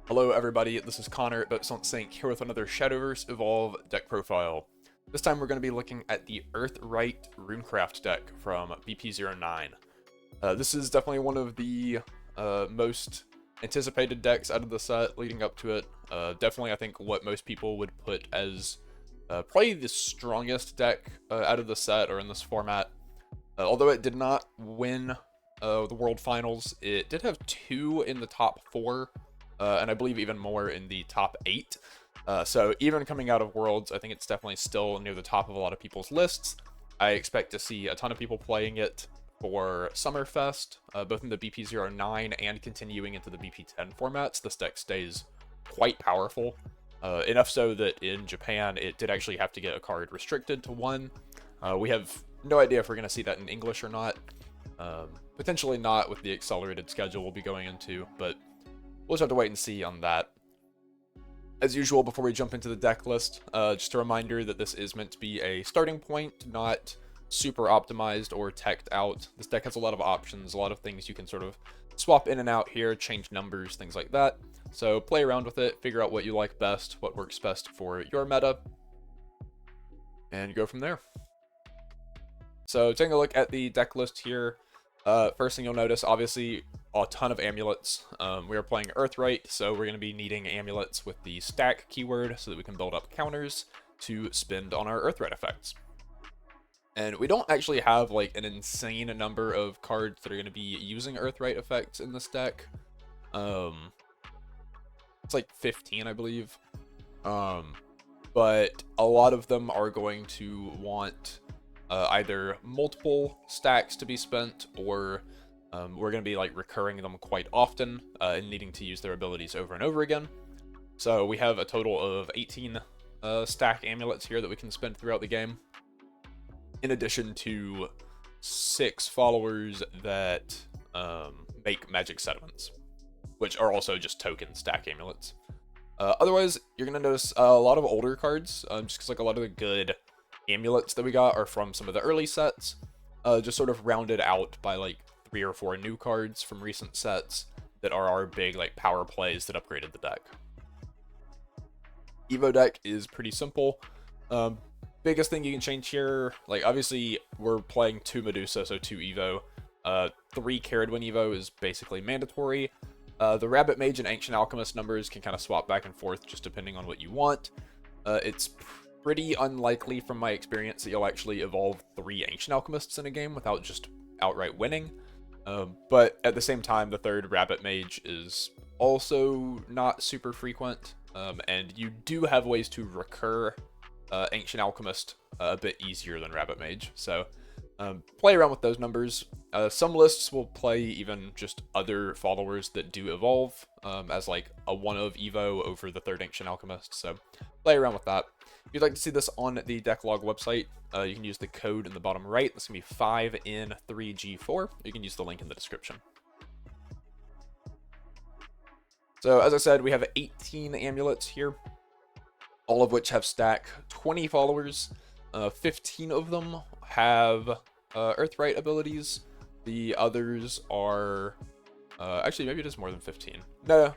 Hello everybody, this is Connor at BoatsDon'tSink here with another Shadowverse Evolve deck profile. This time we're going to be looking at the Earth Rite Runecraft deck from BP09. This is definitely one of the most anticipated decks out of the set leading up to it. Definitely I think what most people would put as probably the strongest deck out of the set or in this format. Although it did not win the World Finals, it did have 2 in the top 4. And I believe even more in the top 8. So even coming out of Worlds, I think it's definitely still near the top of a lot of people's lists. I expect to see a ton of people playing it for Summerfest, both in the BP09 and continuing into the BP10 formats. This deck stays quite powerful, enough so that in Japan it did actually have to get a card restricted to 1. We have no idea if we're going to see that in English or not. Potentially not with the accelerated schedule we'll be going into, but we'll just have to wait and see on that. As usual, before we jump into the deck list, just a reminder that this is meant to be a starting point, not super optimized or teched out. This deck has a lot of options, a lot of things you can sort of swap in and out here, change numbers, things like that. So play around with it, figure out what you like best, what works best for your meta, and go from there. So taking a look at the deck list here, first thing you'll notice, obviously, a ton of amulets. We are playing Earth Rite, so we're going to be needing amulets with the stack keyword so that we can build up counters to spend on our Earth Rite effects. And we don't actually have like an insane number of cards that are going to be using Earth Rite effects in this deck. It's like 15, I believe. But a lot of them are going to want either multiple stacks to be spent, or we're going to be like recurring them quite often and needing to use their abilities over and over again. So we have a total of 18 stack amulets here that we can spend throughout the game, in addition to 6 followers that make magic sediments, which are also just token stack amulets. Otherwise, you're going to notice a lot of older cards, just because like a lot of the good amulets that we got are from some of the early sets, just sort of rounded out by like 3 or 4 new cards from recent sets that are our big like power plays that upgraded the deck. Evo deck is pretty simple. Biggest thing you can change here, like obviously we're playing 2 Medusa, so 2 Evo. 3 Caradwin Evo is basically mandatory. The Rabbit Mage and Ancient Alchemist numbers can kind of swap back and forth just depending on what you want. It's pretty unlikely from my experience that you'll actually evolve 3 Ancient Alchemists in a game without just outright winning. But at the same time, the 3rd Rabbit Mage is also not super frequent, and you do have ways to recur Ancient Alchemist a bit easier than Rabbit Mage, so play around with those numbers. Some lists will play even just other followers that do evolve as like a 1 of Evo over the 3rd Ancient Alchemist, so play around with that. If you'd like to see this on the Decklog website, you can use the code in the bottom right. That's going to be 5N3G4. You can use the link in the description. So as I said, we have 18 amulets here, all of which have stack 20 followers. 15 of them have Earth Rite abilities. The others are... actually, maybe it is more than 15. No,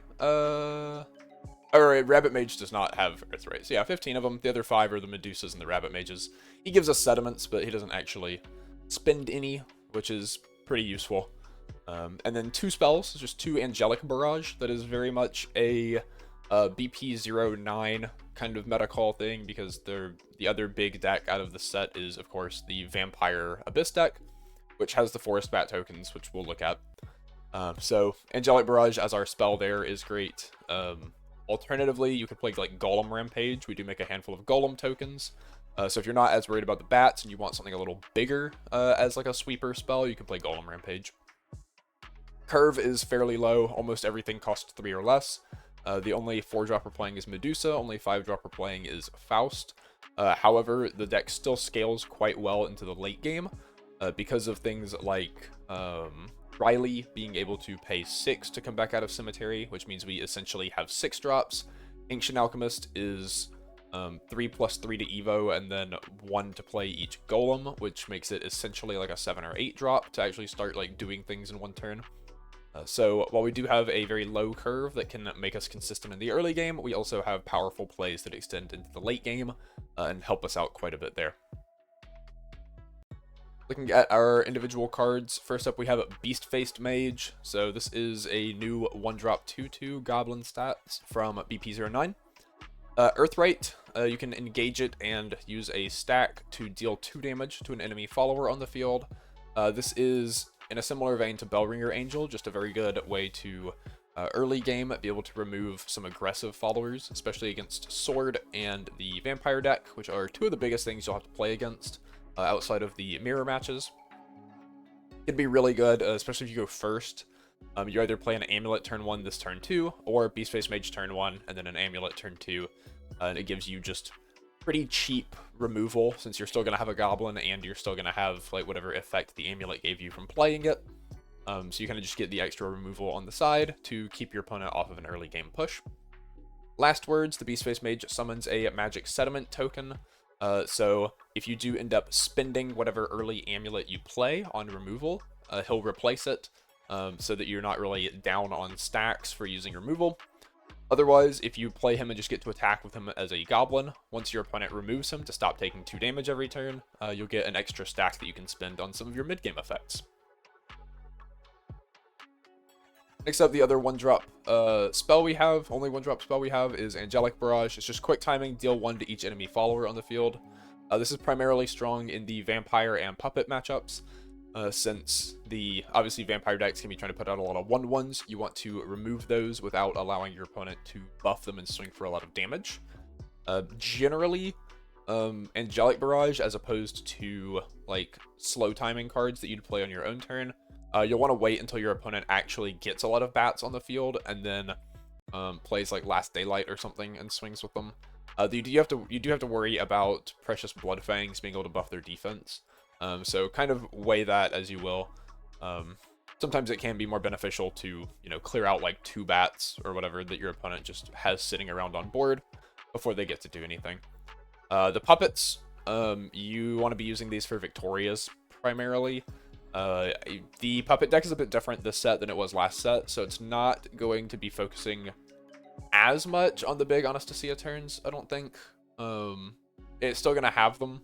Alright, Rabbit Mage does not have Earth Rite. So yeah, 15 of them. The other 5 are the Medusas and the Rabbit Mages. He gives us sediments, but he doesn't actually spend any, which is pretty useful. And then 2 spells, just 2 Angelic Barrage. That is very much a BP09 kind of meta call thing, because the other big deck out of the set is, of course, the Vampire Abyss deck, which has the Forest Bat tokens, which we'll look at. So Angelic Barrage as our spell there is great. Alternatively, you could play like Golem Rampage. We do make a handful of Golem tokens. So if you're not as worried about the bats and you want something a little bigger as like a sweeper spell, you can play Golem Rampage. Curve is fairly low. Almost everything costs 3 or less. The only 4-drop we're playing is Medusa. Only 5-drop we're playing is Faust. However, the deck still scales quite well into the late game because of things like Riley being able to pay 6 to come back out of Cemetery, which means we essentially have 6 drops. Ancient Alchemist is 3+3 to Evo, and then 1 to play each Golem, which makes it essentially like a 7 or 8 drop to actually start like doing things in 1 turn. So while we do have a very low curve that can make us consistent in the early game, we also have powerful plays that extend into the late game and help us out quite a bit there. Looking at our individual cards, first up we have Beast-Faced Mage. So this is a new 1-drop 2/2 Goblin stats from BP09. Earth Rite, you can engage it and use a stack to deal 2 damage to an enemy follower on the field. This is in a similar vein to Bellringer Angel, just a very good way to early game be able to remove some aggressive followers, especially against Sword and the Vampire deck, which are 2 of the biggest things you'll have to play against outside of the mirror matches. It'd be really good, especially if you go first. You either play an Amulet turn 1 this turn 2, or Beast-Faced Mage turn 1, and then an Amulet turn 2, and it gives you just pretty cheap removal, since you're still going to have a Goblin, and you're still going to have like whatever effect the Amulet gave you from playing it. So you kind of just get the extra removal on the side to keep your opponent off of an early game push. Last words, the Beast-Faced Mage summons a Magic Sediment token. So if you do end up spending whatever early Amulet you play on removal, he'll replace it, so that you're not really down on stacks for using removal. Otherwise, if you play him and just get to attack with him as a Goblin, once your opponent removes him to stop taking 2 damage every turn, you'll get an extra stack that you can spend on some of your mid-game effects. Next up, the other 1-drop spell we have, only 1-drop spell we have, is Angelic Barrage. It's just quick timing, deal 1 to each enemy follower on the field. This is primarily strong in the Vampire and Puppet matchups. Since obviously Vampire decks can be trying to put out a lot of 1/1s, you want to remove those without allowing your opponent to buff them and swing for a lot of damage. Generally, Angelic Barrage, as opposed to like slow timing cards that you'd play on your own turn, you'll want to wait until your opponent actually gets a lot of bats on the field and then plays like Last Daylight or something and swings with them. You do have to worry about Precious Bloodfangs being able to buff their defense. So kind of weigh that as you will. Sometimes it can be more beneficial to, clear out like 2 bats or whatever that your opponent just has sitting around on board before they get to do anything. The puppets, you want to be using these for Victorias primarily. The puppet deck is a bit different this set than it was last set, so it's not going to be focusing as much on the big Anastasia turns, I don't think. It's still going to have them,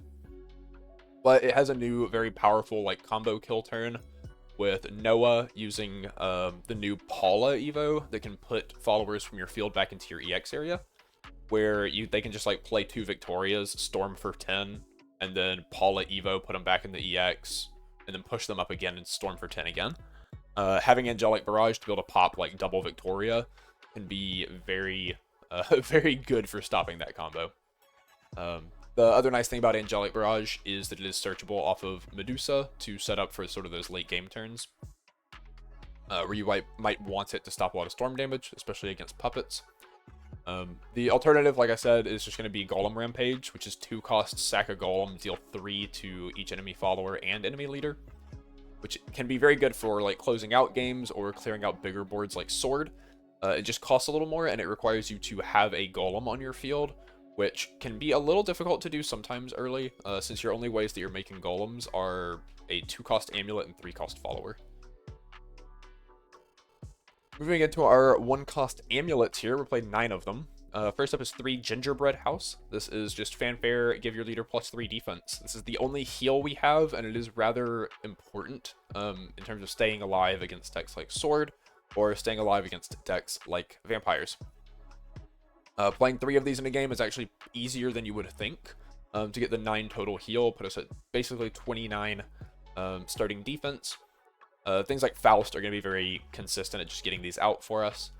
but it has a new, very powerful like combo kill turn with Noah using the new Paula Evo that can put followers from your field back into your EX area, where they can just like play 2 Victorias, storm for 10, and then Paula Evo, put them back in the EX, and then push them up again and storm for 10 again. Having Angelic Barrage to be able to pop like double Victoria can be very, very good for stopping that combo. The other nice thing about Angelic Barrage is that it is searchable off of Medusa to set up for sort of those late game turns, where you might want it to stop a lot of storm damage, especially against puppets. The alternative, like I said, is just going to be Golem Rampage, which is 2 cost, sack a Golem, deal 3 to each enemy follower and enemy leader, which can be very good for like closing out games or clearing out bigger boards like Sword. It just costs a little more, and it requires you to have a Golem on your field, which can be a little difficult to do sometimes early, since your only ways that you're making Golems are a 2 cost Amulet and 3 cost Follower. Moving into our 1 cost amulets here, we're playing 9 of them. First up is 3 Gingerbread House. This is just fanfare, give your leader +3 defense. This is the only heal we have, and it is rather important in terms of staying alive against decks like Sword, or staying alive against decks like Vampires. Playing 3 of these in a game is actually easier than you would think. To get the 9 total heal, put us at basically 29 starting defense. Things like Faust are going to be very consistent at just getting these out for us.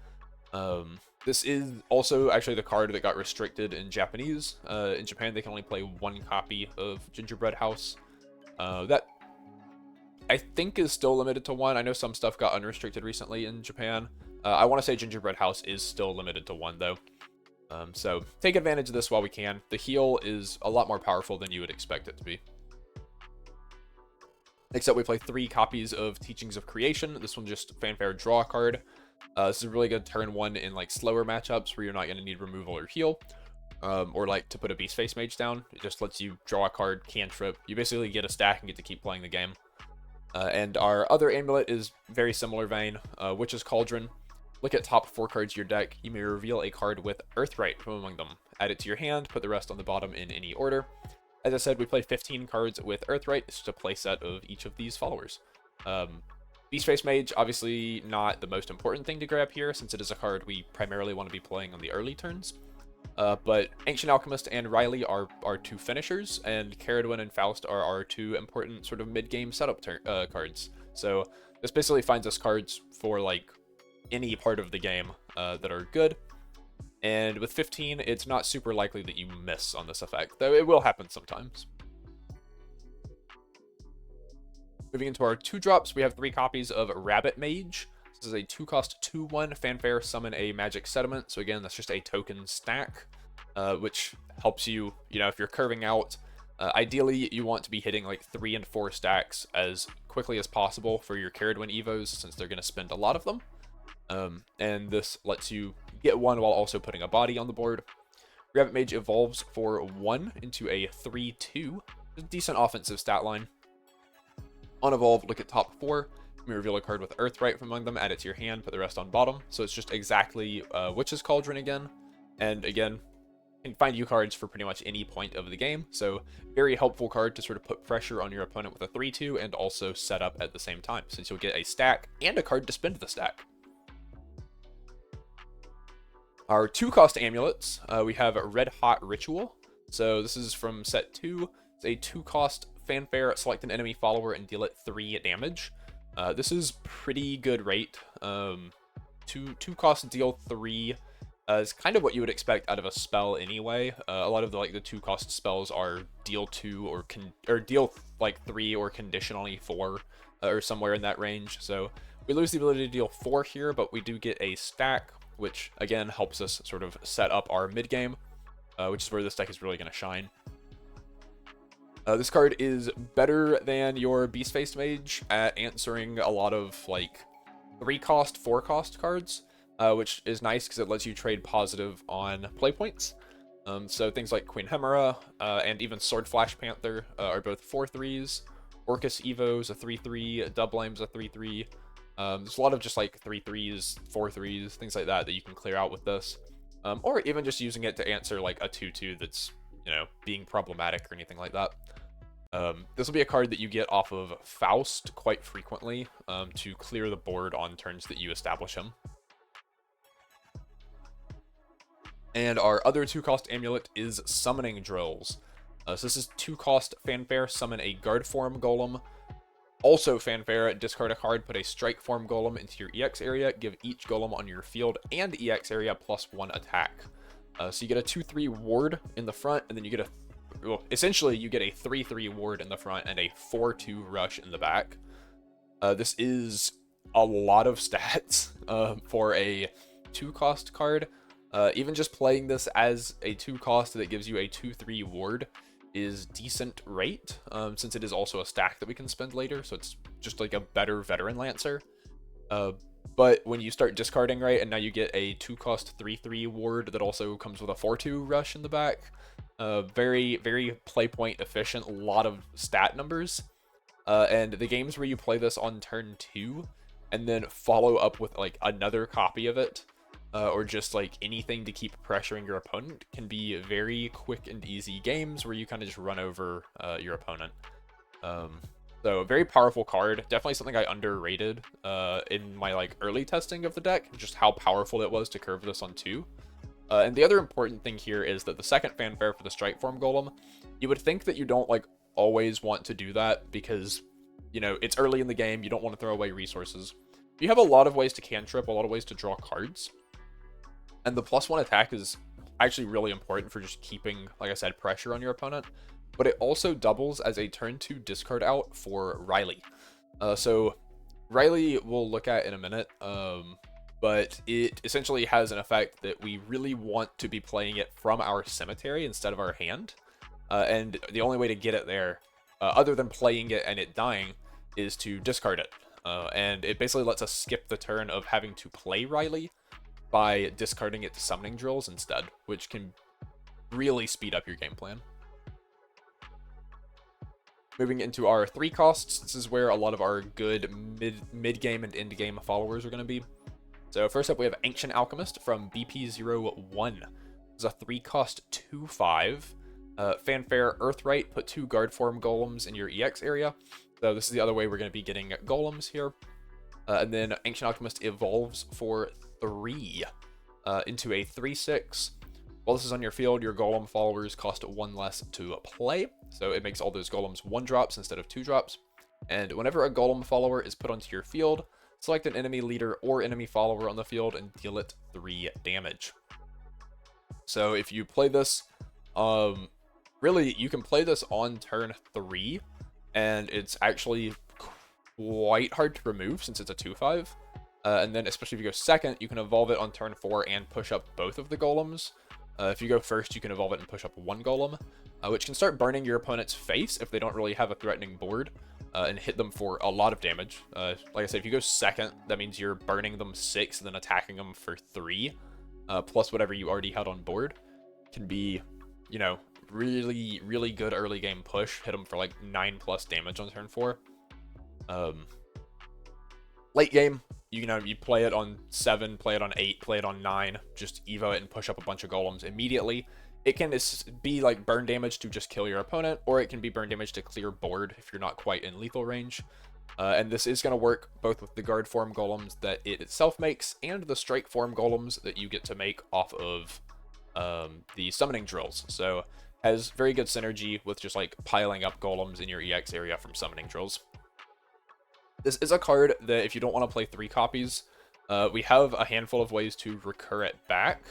This is also actually the card that got restricted in Japanese. In Japan, they can only play 1 copy of Gingerbread House. That I think is still limited to 1. I know some stuff got unrestricted recently in Japan. I want to say Gingerbread House is still limited to 1 though. So take advantage of this while we can. The heal is a lot more powerful than you would expect it to be. Next up, we play 3 copies of Teachings of Creation. This one just fanfare, draw a card. This is a really good turn 1 in like slower matchups where you're not going to need removal or heal, or like to put a Beast-Faced Mage down. It just lets you draw a card, cantrip. You basically get a stack and get to keep playing the game. And our other amulet is very similar vein, Witch's Cauldron. Look at top 4 cards of your deck. You may reveal a card with Earth Rite from among them. Add it to your hand, put the rest on the bottom in any order. As I said, we played 15 cards with Earth Rite. It's just a playset of each of these followers. Beastface Mage, obviously not the most important thing to grab here, since it is a card we primarily want to be playing on the early turns. But Ancient Alchemist and Riley are our 2 finishers, and Caradwin and Faust are our 2 important sort of mid-game setup cards. So this basically finds us cards for like any part of the game that are good. And with 15, it's not super likely that you miss on this effect, though it will happen sometimes. Moving into our 2-drops, we have 3 copies of Rabbit Mage. This is a 2-cost 2/1 fanfare summon a magic sediment. So again, that's just a token stack, which helps you, if you're curving out, ideally you want to be hitting like 3 and 4 stacks as quickly as possible for your Caradwin Evos, since they're going to spend a lot of them. And this lets you get 1 while also putting a body on the board. Rabbit Mage evolves for 1 into a 3/2. Decent offensive stat line. On evolve, look at top 4. You may reveal a card with Earth Rite from among them, add it to your hand, put the rest on bottom. So it's just exactly Witch's Cauldron again. And again, you can find you cards for pretty much any point of the game. So very helpful card to sort of put pressure on your opponent with a 3/2 and also set up at the same time, since you'll get a stack and a card to spend the stack. Our 2-cost amulets, we have Red Hot Ritual. So this is from set 2. It's a 2-cost fanfare. Select an enemy follower and deal it 3 damage. This is pretty good rate. 2-cost deal 3 is kind of what you would expect out of a spell anyway. A lot of the 2-cost spells are deal 2 or deal like 3 or conditionally 4 or somewhere in that range. So we lose the ability to deal 4 here, but we do get a stack, which again helps us sort of set up our mid game, which is where this deck is really going to shine. This card is better than your Beastface Mage at answering a lot of like 3-cost, 4-cost cards, which is nice because it lets you trade positive on play points. So things like Queen Hemera and even Sword Flash Panther are both 4/3s. Orcus Evo's a 3/3, Dublame's a 3/3. There's a lot of just like 3/3s, 4/3s, things like that you can clear out with this. Or even just using it to answer like a 2/2 that's, being problematic or anything like that. This will be a card that you get off of Faust quite frequently to clear the board on turns that you establish him. And our other 2-cost amulet is Summoning Drills. So this is 2-cost fanfare, summon a guard form golem. Also fanfare, discard a card, put a strike form golem into your EX area, give each golem on your field and EX area +1 attack. So you get a 2/3 ward in the front, and then you get essentially you get a 3/3 ward in the front and a 4/2 rush in the back. This is a lot of stats for a 2-cost card. Even just playing this as a 2-cost that gives you a 2/3 ward is decent rate, since it is also a stack that we can spend later, so it's just like a better Veteran Lancer. But when you start discarding, right, and now you get a 2-cost 3/3 ward that also comes with a 4/2 rush in the back, very, very play point efficient, a lot of stat numbers. And the games where you play this on turn 2 and then follow up with like another copy of it, or just like anything to keep pressuring your opponent, can be very quick and easy games where you kind of just run over your opponent. So very powerful card, definitely something I underrated in my like early testing of the deck, just how powerful it was to curve this on 2. And the other important thing here is that the second fanfare for the strike form golem, you would think that you don't like always want to do that because, it's early in the game, you don't want to throw away resources. You have a lot of ways to cantrip, a lot of ways to draw cards. And the +1 attack is actually really important for just keeping, like I said, pressure on your opponent. But it also doubles as a turn 2 discard out for Riley. So Riley we'll look at in a minute, but it essentially has an effect that we really want to be playing it from our cemetery instead of our hand. And the only way to get it there, other than playing it and it dying, is to discard it. And it basically lets us skip the turn of having to play Riley by discarding it to Summoning Drills instead, which can really speed up your game plan. Moving into our 3 costs, this is where a lot of our good mid-game and end-game followers are going to be. So first up, we have Ancient Alchemist from BP09. It's a 3 cost 2/5. Fanfare Earth Rite, put 2 guard form golems in your EX area. So this is the other way we're going to be getting golems here. And then Ancient Alchemist evolves for 3 into a 3/6. While this is on your field, your golem followers cost 1 less to play. So it makes all those golems 1-drops instead of 2-drops. And whenever a golem follower is put onto your field, select an enemy leader or enemy follower on the field and deal it 3 damage. So if you play this, really, you can play this on turn 3, and it's actually quite hard to remove since it's a 2/5. And then especially if you go second, you can evolve it on turn 4 and push up both of the golems. If you go first, you can evolve it and push up 1 golem, which can start burning your opponent's face if they don't really have a threatening board, and hit them for a lot of damage. Like I said, if you go second, that means you're burning them 6 and then attacking them for 3, plus whatever you already had on board. Can be, you know, really, really good early game push. Hit them for like 9+ damage on turn 4. Late game, you know, you play it on 7, play it on 8, play it on 9, just evo it and push up a bunch of golems immediately. It can be like burn damage to just kill your opponent, or it can be burn damage to clear board if you're not quite in lethal range. And this is going to work both with the guard form golems that it itself makes and the strike form golems that you get to make off of the summoning drills. So has very good synergy with just like piling up golems in your EX area from summoning drills. This is a card that if you don't want to play 3 copies, we have a handful of ways to recur it back.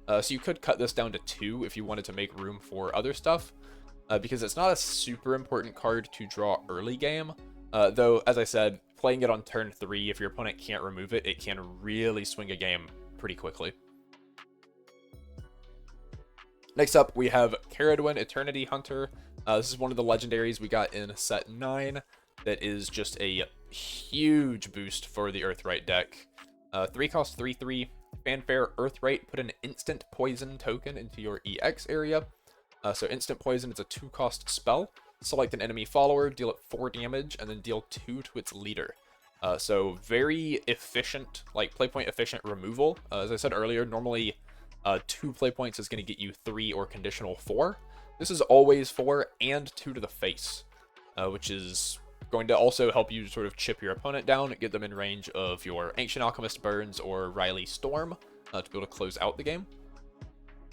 So you could cut this down to 2 if you wanted to make room for other stuff, because it's not a super important card to draw early game. Though, as I said, playing it on turn 3, if your opponent can't remove it, it can really swing a game pretty quickly. Next up, we have Caradwin, Eternity Hunter. This is one of the legendaries we got in set 9 that is just a huge boost for the Earth Rite deck. 3 cost 3/3. Fanfare Earth Rite, put an instant poison token into your EX area. So instant poison is a 2 cost spell. Select an enemy follower, deal it 4 damage, and then deal 2 to its leader. So very efficient, like playpoint efficient removal. As I said earlier, normally 2 playpoints is going to get you 3 or conditional 4. This is always 4 and 2 to the face, which is going to also help you sort of chip your opponent down, get them in range of your Ancient Alchemist Burns or Riley Storm to be able to close out the game.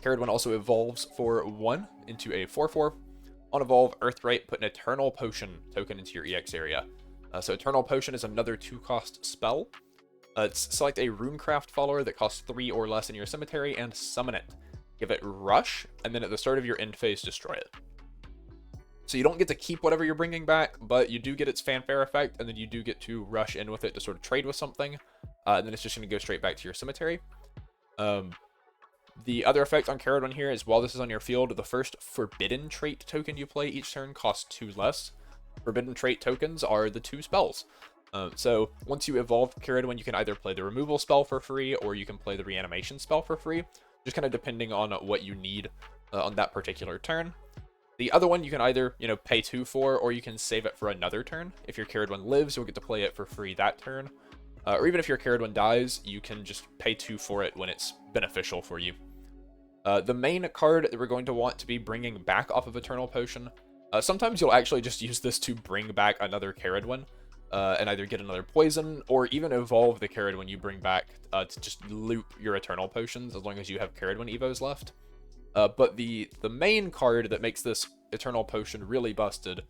Caradwin also evolves for 1 into a 4/4. On evolve, Earth Rite, put an Eternal Potion token into your EX area. So Eternal Potion is another 2 cost spell. Select a Runecraft follower that costs 3 or less in your cemetery and summon it. Give it Rush, and then at the start of your end phase, destroy it. So you don't get to keep whatever you're bringing back, but you do get its fanfare effect, and then you do get to rush in with it to sort of trade with something, and then it's just going to go straight back to your cemetery. The other effect on Caradwin here is while this is on your field, the first Forbidden Trait token you play each turn costs 2 less. Forbidden Trait tokens are the 2 spells. So once you evolve Caradwin, you can either play the removal spell for free, or you can play the reanimation spell for free, just kind of depending on what you need on that particular turn. The other one you can either, you know, pay 2 for, or you can save it for another turn. If your Caradwin lives, you'll get to play it for free that turn. Or even if your Caradwin dies, you can just pay 2 for it when it's beneficial for you. The main card that we're going to want to be bringing back off of Eternal Potion, sometimes you'll actually just use this to bring back another Caradwin, and either get another poison, or even evolve the Caradwin you bring back to just loop your Eternal Potions as long as you have Caradwin evos left. But the main card that makes this Eternal Potion really busted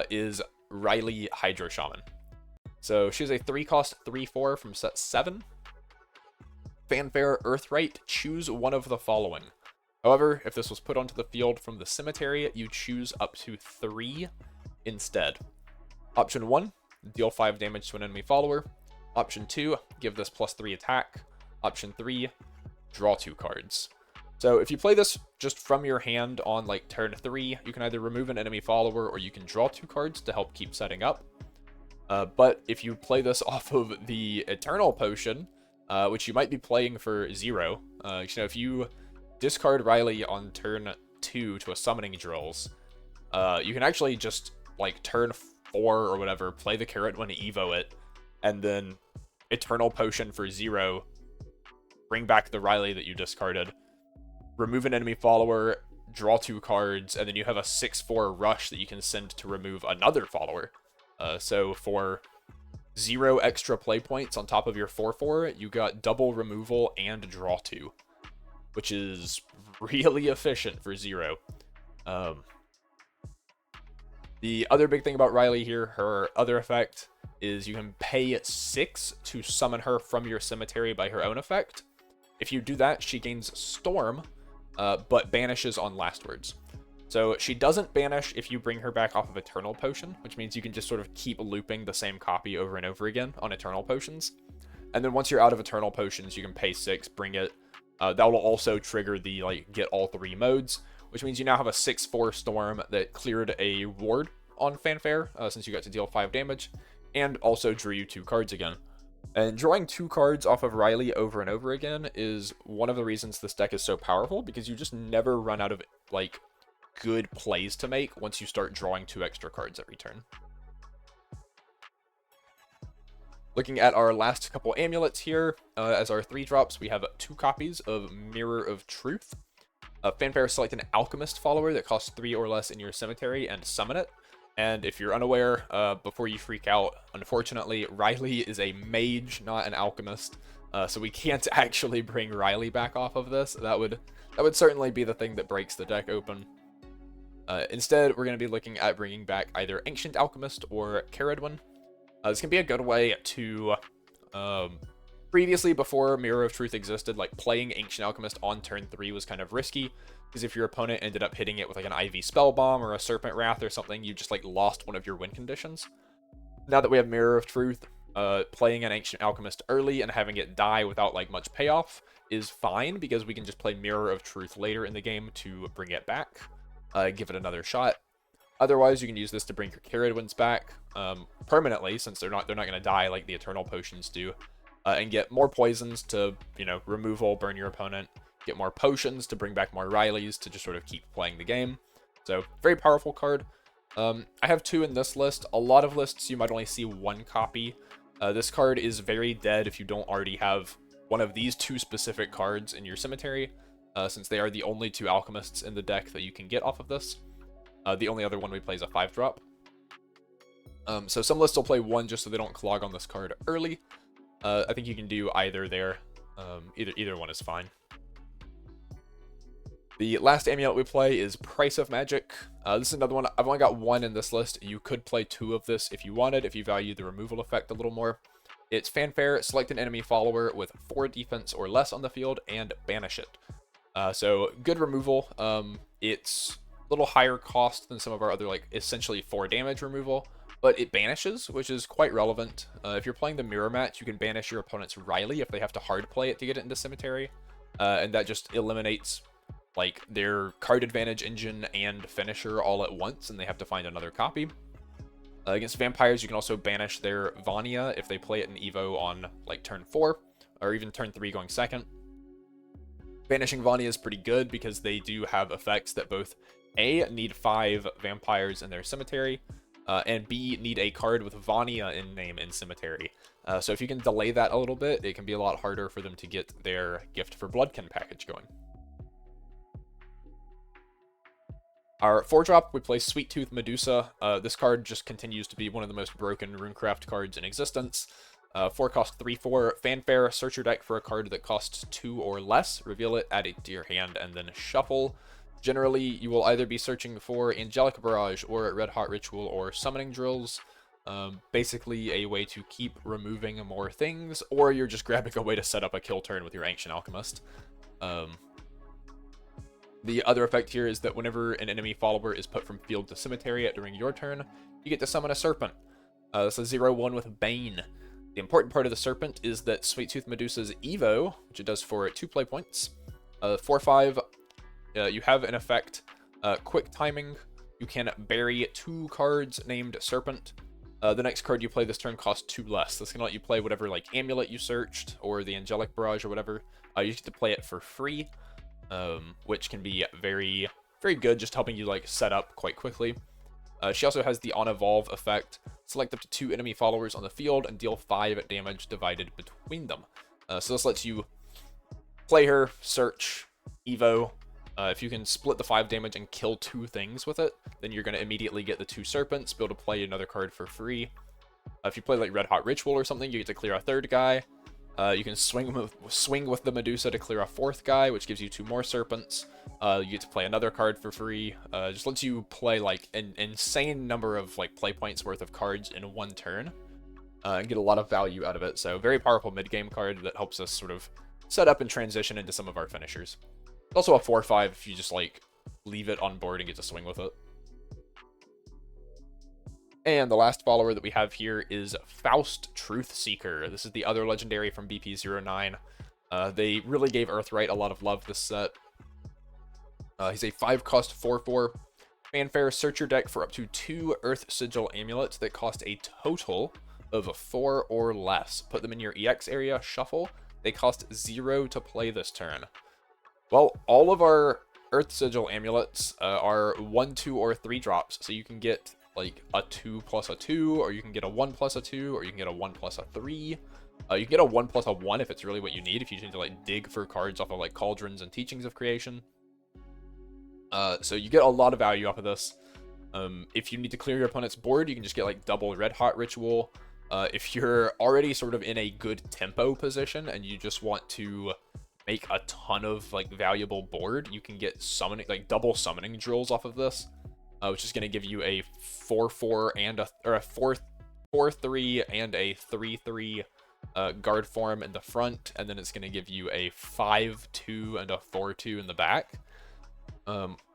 is Riley Hydro Shaman. So she's a 3 cost 3/4 from set 7. Fanfare Earth Rite, choose one of the following. However, if this was put onto the field from the cemetery, you choose up to 3 instead. Option 1, deal 5 damage to an enemy follower. Option 2, give this +3 attack. Option 3, draw 2 cards. So if you play this just from your hand on like turn 3, you can either remove an enemy follower or you can draw 2 cards to help keep setting up. But if you play this off of the Eternal Potion, which you might be playing for 0, if you discard Riley on turn 2 to a summoning drills, you can actually just like turn 4 or whatever, play the carrot when Evo it, and then Eternal Potion for 0, bring back the Riley that you discarded, remove an enemy follower, draw 2 cards, and then you have a 6/4 rush that you can send to remove another follower. So for 0 extra play points on top of your 4/4, you got double removal and draw 2, which is really efficient for 0. The other big thing about Riley here, her other effect, is you can pay 6 to summon her from your cemetery by her own effect. If you do that, she gains Storm, but banishes on last words. So she doesn't banish if you bring her back off of Eternal Potion, which means you can just sort of keep looping the same copy over and over again on Eternal Potions. And then once you're out of Eternal Potions, you can pay 6, bring it. That will also trigger the get all 3 modes, which means you now have a 6/4 Storm that cleared a ward on Fanfare, since you got to deal 5 damage, and also drew you 2 cards again. And drawing 2 cards off of Riley over and over again is one of the reasons this deck is so powerful, because you just never run out of good plays to make once you start drawing 2 extra cards every turn. Looking at our last couple amulets here, as our 3-drops, we have 2 copies of Mirror of Truth. Fanfare, select an Alchemist follower that costs 3 or less in your cemetery and summon it. And if you're unaware, before you freak out, unfortunately, Riley is a mage, not an alchemist. So we can't actually bring Riley back off of this. That would certainly be the thing that breaks the deck open. Instead, we're going to be looking at bringing back either Ancient Alchemist or Caradwin. This can be a good way to, previously, before Mirror of Truth existed, playing Ancient Alchemist on turn 3 was kind of risky, because if your opponent ended up hitting it with an Ivy Spell Bomb or a Serpent Wrath or something, you just lost one of your win conditions. Now that we have Mirror of Truth, playing an Ancient Alchemist early and having it die without much payoff is fine, because we can just play Mirror of Truth later in the game to bring it back, give it another shot. Otherwise, you can use this to bring your Caradwins back permanently, since they're not going to die like the Eternal Potions do, and get more poisons to removal, burn your opponent, get more potions to bring back more Rileys to just sort of keep playing the game. So very powerful card. I have 2 in this list. A lot of lists you might only see 1 copy. This card is very dead if you don't already have one of these 2 specific cards in your cemetery, since they are the only 2 alchemists in the deck that you can get off of this. The only other one we play is a 5-drop. So some lists will play 1 just so they don't clog on this card early. I think you can do either there. Either one is fine. The last amulet we play is Price of Magic. This is another one. I've only got 1 in this list. You could play 2 of this if you wanted, if you value the removal effect a little more. It's Fanfare, select an enemy follower with 4 defense or less on the field, and banish it. So good removal. It's a little higher cost than some of our other essentially 4 damage removal, but it banishes, which is quite relevant. If you're playing the mirror match, you can banish your opponent's Riley if they have to hard play it to get it into cemetery, and that just eliminates their card advantage engine and finisher all at once, and they have to find another copy. Against vampires, you can also banish their Vanya if they play it in Evo on turn 4, or even turn 3 going second. Banishing Vanya is pretty good because they do have effects that both A, need 5 vampires in their cemetery, and B, need a card with Vanya in name in cemetery. So if you can delay that a little bit, it can be a lot harder for them to get their Gift for Bloodkin package going. Our 4-drop, we play Sweet Tooth Medusa. This card just continues to be one of the most broken Runecraft cards in existence. 4 cost 3/4. Fanfare, search your deck for a card that costs 2 or less, reveal it, add it to your hand, and then shuffle. Generally, you will either be searching for Angelic Barrage, or Red Hot Ritual, or Summoning Drills. Basically a way to keep removing more things, or you're just grabbing a way to set up a kill turn with your Ancient Alchemist. The other effect here is that whenever an enemy follower is put from field to cemetery during your turn, you get to summon a Serpent. This is 0/1 with Bane. The important part of the Serpent is that Sweet Tooth Medusa's Evo, which it does for 2 play points. 4/5, you have an effect, Quick Timing. You can bury 2 cards named Serpent. The next card you play this turn costs 2 less. This can let you play whatever amulet you searched, or the Angelic Barrage or whatever. You get to play it for free. Which can be very, very good, just helping you set up quite quickly. She also has the On Evolve effect. Select up to 2 enemy followers on the field and deal 5 damage divided between them. So this lets you play her, search, Evo. If you can split the 5 damage and kill 2 things with it, then you're going to immediately get the 2 serpents, be able to play another card for free. If you play like Red Hot Ritual or something, you get to clear a 3rd guy. You can swing with the Medusa to clear a 4th guy, which gives you 2 more serpents. You get to play another card for free. Just lets you play like an insane number of like play points worth of cards in one turn, and get a lot of value out of it. So very powerful mid-game card that helps us sort of set up and transition into some of our finishers. It's also a 4/5 if you just like leave it on board and get to swing with it. And the last follower that we have here is Faust Truthseeker. This is the other legendary from BP09. They really gave Earth Rite a lot of love this set. He's a 5-cost 4/4. Fanfare, search your deck for up to 2 Earth Sigil amulets that cost a total of 4 or less. Put them in your EX area, shuffle. They cost 0 to play this turn. Well, all of our Earth Sigil amulets are 1, 2, or 3 drops, so you can get like a 2 plus a 2, or you can get a 1 plus a 2, or you can get a 1 plus a 3. You can get a 1 plus a 1 if it's really what you need, if you need to like dig for cards off of like Cauldrons and Teachings of Creation. So you get a lot of value off of this. If you need to clear your opponent's board, you can just get like double Red Hot Ritual. If you're already sort of in a good tempo position and you just want to make a ton of like valuable board, you can get summoning, like double summoning drills off of this, which is going to give you a 4/4 and a 4/3 and a 3/3 guard form in the front, and then it's going to give you a 5/2 and a 4/2 in the back,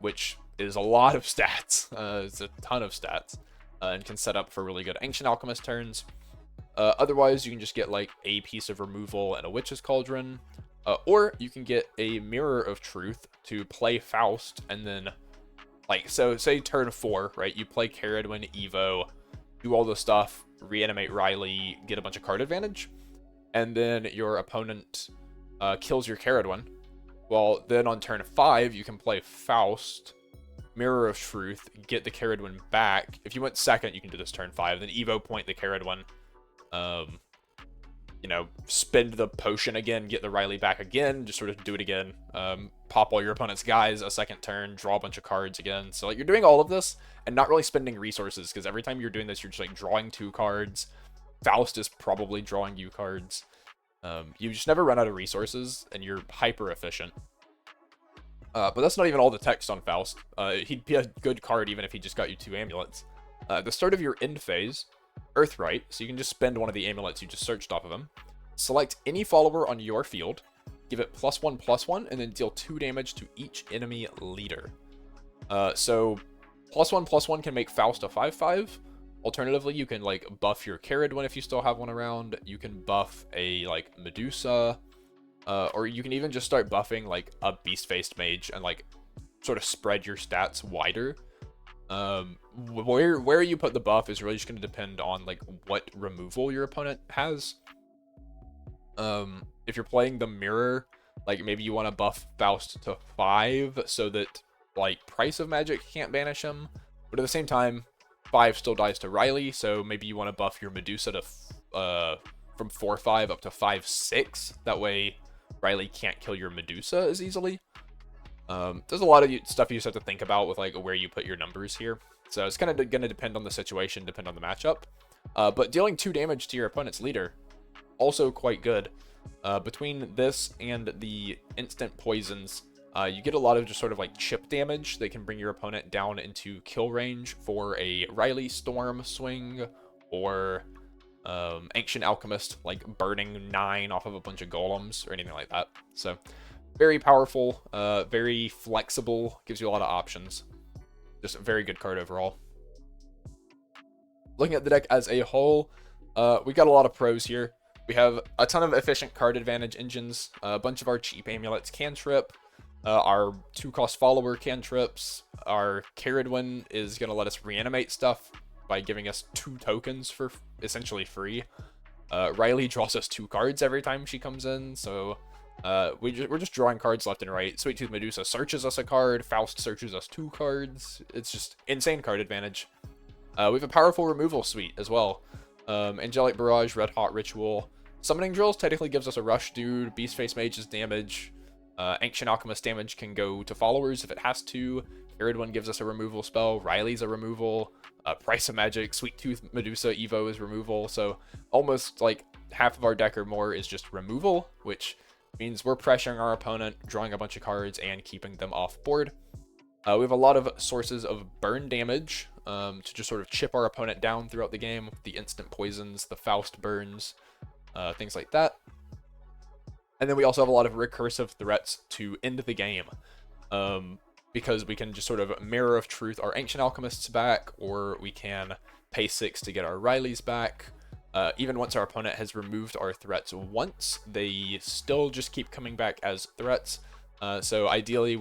which is a lot of stats. It's a ton of stats, and can set up for really good Ancient Alchemist turns. Otherwise, you can just get like a piece of removal and a Witch's Cauldron, or you can get a Mirror of Truth to play Faust, and then like, so say turn 4, right? You play Caradwin, Evo, do all the stuff, reanimate Riley, get a bunch of card advantage, and then your opponent kills your Caradwin. Well, then on turn 5, you can play Faust, Mirror of Truth, get the Caradwin back. If you went second, you can do this turn 5, then Evo point the Caradwin, you know, spend the potion again, get the Riley back again, just sort of do it again. Pop all your opponent's guys a second turn, draw a bunch of cards again. So like you're doing all of this and not really spending resources, because every time you're doing this, you're just like drawing 2 cards. Faust is probably drawing you cards. You just never run out of resources, and you're hyper efficient. But that's not even all the text on Faust. He'd be a good card even if he just got you 2 amulets. At the start of your end phase, Earth Rite, so you can just spend one of the amulets you just searched off of him. Select any follower on your field, give it +1/+1, and then deal 2 damage to each enemy leader. So +1/+1 can make Faust a 5/5. Alternatively, you can like buff your Caradwin if you still have one around. You can buff a like Medusa, or you can even just start buffing like a Beast-Faced Mage and like sort of spread your stats wider. Where you put the buff is really just going to depend on like what removal your opponent has. If you're playing the Mirror, like maybe you want to buff Faust to 5 so that like Price of Magic can't banish him, but at the same time 5 still dies to Riley, so maybe you want to buff your Medusa to from 4/5 up to 5/6. That way Riley can't kill your Medusa as easily. There's a lot of stuff you just have to think about with like where you put your numbers here. So it's kind of going to depend on the situation, depend on the matchup. But dealing 2 damage to your opponent's leader, also quite good. Between this and the instant poisons, you get a lot of just sort of like chip damage that can bring your opponent down into kill range for a Riley Storm swing, or Ancient Alchemist, like burning 9 off of a bunch of golems or anything like that. So very powerful, very flexible, gives you a lot of options. Just a very good card overall. Looking at the deck as a whole, we got a lot of pros here. We have a ton of efficient card advantage engines, a bunch of our cheap amulets cantrip, our 2-cost follower cantrips, our Caradwin is going to let us reanimate stuff by giving us 2 tokens for essentially free. Riley draws us 2 cards every time she comes in, so we're just drawing cards left and right. Sweet Tooth Medusa searches us a card, Faust searches us 2 cards. It's just insane card advantage. We have a powerful removal suite as well. Angelic Barrage, Red Hot Ritual. Summoning Drills technically gives us a rush dude. Beast Face Mage's damage. Ancient Alchemist damage can go to followers if it has to. Caradwen gives us a removal spell. Riley's a removal. Price of Magic, Sweet Tooth Medusa Evo is removal. So almost like half of our deck or more is just removal, which means we're pressuring our opponent, drawing a bunch of cards, and keeping them off board. We have a lot of sources of burn damage to just sort of chip our opponent down throughout the game. The instant poisons, the Faust burns, things like that. And then we also have a lot of recursive threats to end the game. Because we can just sort of Mirror of Truth our Ancient Alchemists back, or we can pay 6 to get our Rileys back. Even once our opponent has removed our threats once, they still just keep coming back as threats. So ideally,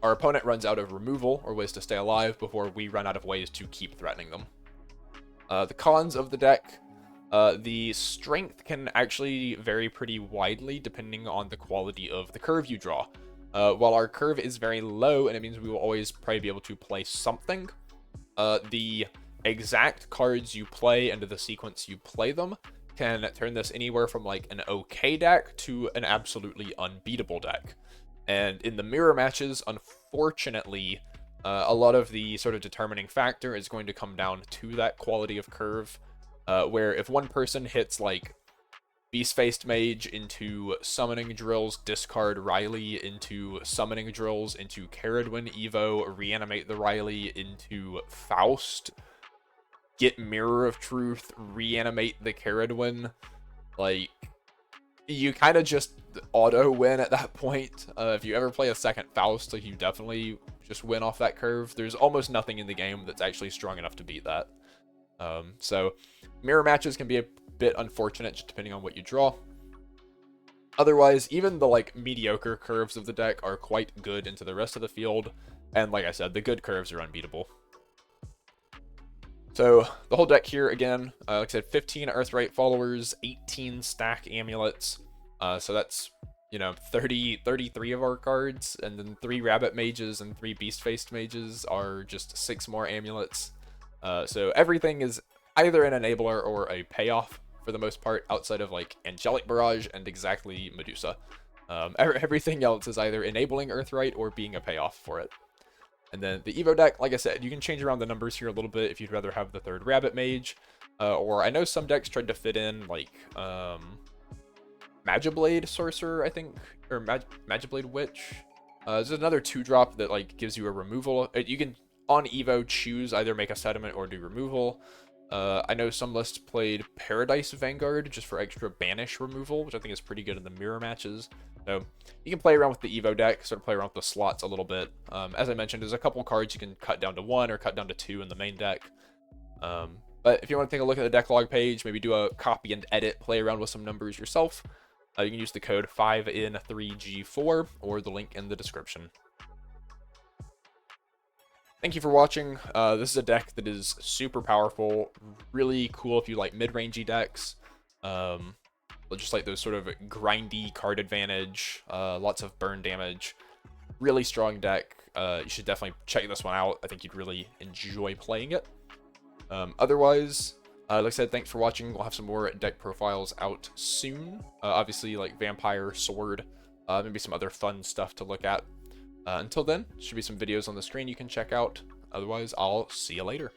our opponent runs out of removal or ways to stay alive before we run out of ways to keep threatening them. The cons of the deck. The strength can actually vary pretty widely depending on the quality of the curve you draw. While our curve is very low, and it means we will always probably be able to play something, the exact cards you play and the sequence you play them can turn this anywhere from like an okay deck to an absolutely unbeatable deck. And in the mirror matches, unfortunately, a lot of the sort of determining factor is going to come down to that quality of curve, where if one person hits like Beast-Faced Mage into Summoning Drills, discard Riley into Summoning Drills, into Caradwen Evo, reanimate the Riley into Faust, get Mirror of Truth, reanimate the Caradwen, like, you kind of just auto-win at that point. If you ever play a second Faust, like, you definitely just win off that curve. There's almost nothing in the game that's actually strong enough to beat that. So, mirror matches can be a bit unfortunate just depending on what you draw. Otherwise, even the like mediocre curves of the deck are quite good into the rest of the field, and like I said, the good curves are unbeatable. So the whole deck here again, like I said, 15 Earth Rite followers, 18 stack amulets, so that's 33 of our cards, and then 3 Rabbit Mages and 3 Beast-Faced Mages are just 6 more amulets. So everything is either an enabler or a payoff for the most part, outside of like Angelic Barrage and exactly Medusa. Everything else is either enabling Earth Rite or being a payoff for it. And then the Evo deck, like I said, you can change around the numbers here a little bit if you'd rather have the 3rd Rabbit Mage, or I know some decks tried to fit in like Magiblade Sorcerer, I think, or Magiblade Witch. There's another 2-drop that like gives you a removal. You can on Evo choose either make a sediment or do removal. I know some lists played Paradise Vanguard just for extra banish removal, which I think is pretty good in the mirror matches. So you can play around with the Evo deck, sort of play around with the slots a little bit. As I mentioned, there's a couple cards you can cut down to 1 or cut down to 2 in the main deck. But if you want to take a look at the deck log page, maybe do a copy and edit, play around with some numbers yourself, you can use the code 5N3G4 or the link in the description. Thank you for watching. This is a deck that is super powerful, really cool if you like mid-rangey decks. Just like those sort of grindy card advantage, lots of burn damage. Really strong deck. You should definitely check this one out. I think you'd really enjoy playing it. Otherwise, like I said, thanks for watching. We'll have some more deck profiles out soon. Obviously, like Vampire, Sword, maybe some other fun stuff to look at. Until then, should be some videos on the screen you can check out. Otherwise, I'll see you later.